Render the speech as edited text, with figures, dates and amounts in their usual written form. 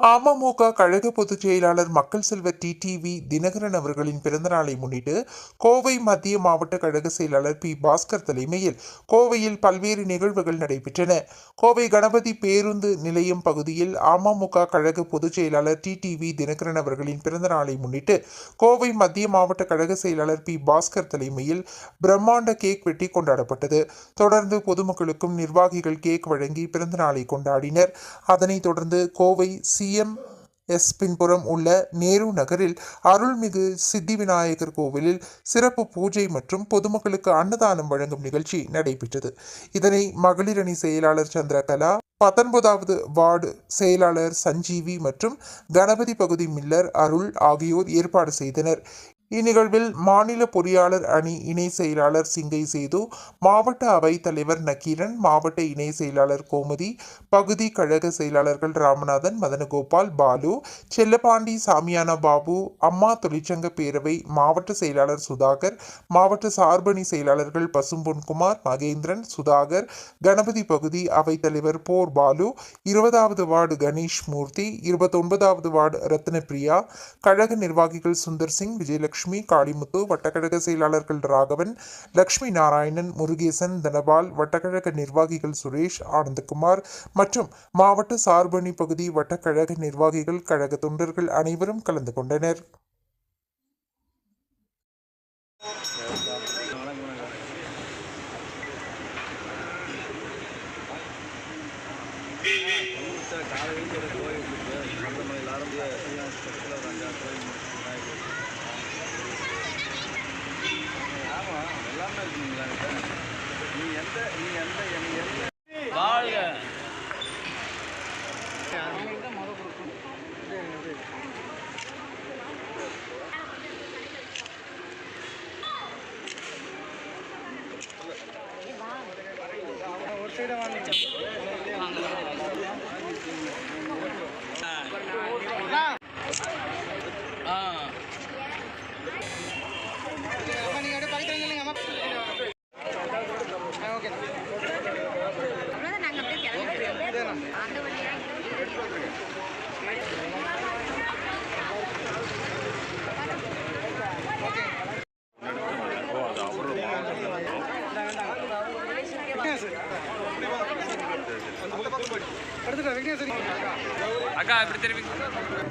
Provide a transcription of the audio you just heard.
அமமுக கழக பொதுச் செயலாளர் மக்கள் செல்வர் டிடிவி தினகரன் அவர்களின் பிறந்தநாளை முன்னிட்டு கோவை மத்திய மாவட்ட கழக செயலாளர் பி பாஸ்கர் தலைமையில் கோவையில் பல்வேறு நிகழ்வுகள் நடைபெற்றன. கோவை கணபதி பேருந்து நிலையம் பகுதியில் அமமுக கழக பொதுச் செயலாளர் டிடிவி தினகரன் அவர்களின் பிறந்தநாளை முன்னிட்டு கோவை மத்திய மாவட்ட கழக செயலாளர் பி பாஸ்கர் தலைமையில் பிரம்மாண்ட கேக் வெட்டி கொண்டாடப்பட்டது. தொடர்ந்து பொதுமக்களுக்கும் நிர்வாகிகள் கேக் வழங்கி பிறந்தநாளை கொண்டாடினர். அதனைத் தொடர்ந்து கோவை எஸ் பின்புறம் உள்ள நேரு நகரில் அருள்மிகு சித்தி விநாயகர் கோவிலில் சிறப்பு பூஜை மற்றும் பொதுமக்களுக்கு அன்னதானம் வழங்கும் நிகழ்ச்சி நடைபெற்றது. இதனை மகளிர் அணி செயலாளர் சந்திரகலா, 19வது வார்டு செயலாளர் சஞ்சீவி மற்றும் கணபதி பகுதி மில்லர் அருள் ஆகியோர் ஏற்பாடு செய்தனர். இந்நிகழ்வில் மாநில பொறியாளர் அணி இணை செயலாளர் சிங்கை சேது, மாவட்ட அவைத் தலைவர் நக்கீரன், மாவட்ட இணை செயலாளர் கோமதி, பகுதி கழக செயலாளர்கள் ராமநாதன், மதனகோபால், பாலு, செல்லப்பாண்டி, சாமியானா பாபு, அம்மா தொழிற்சங்க பேரவை மாவட்ட செயலாளர் சுதாகர், மாவட்ட சார்பணி செயலாளர்கள் பசும்பொன்குமார், மகேந்திரன், சுதாகர், கணபதி பகுதி அவைத் தலைவர் போர் பாலு, 20வது வார்டு கணேஷ் மூர்த்தி, 29வது வார்டு ரத்னபிரியா, கழக நிர்வாகிகள் சுந்தர் சிங், விஜயலட்சுமி, காளிமுத்து, வட்டக்கழக செயலாளர்கள் ராகவன், லட்சுமி நாராயணன், முருகேசன், தனபால், வட்டக்கழக நிர்வாகிகள் சுரேஷ், ஆனந்தகுமார் மற்றும் மாவட்ட சார்பணி பகுதி வட்டக்கழக நிர்வாகிகள், கழக தொண்டர்கள் அனைவரும் கலந்து கொண்டனர். அக்கா எப்படி தெரிவிங்க?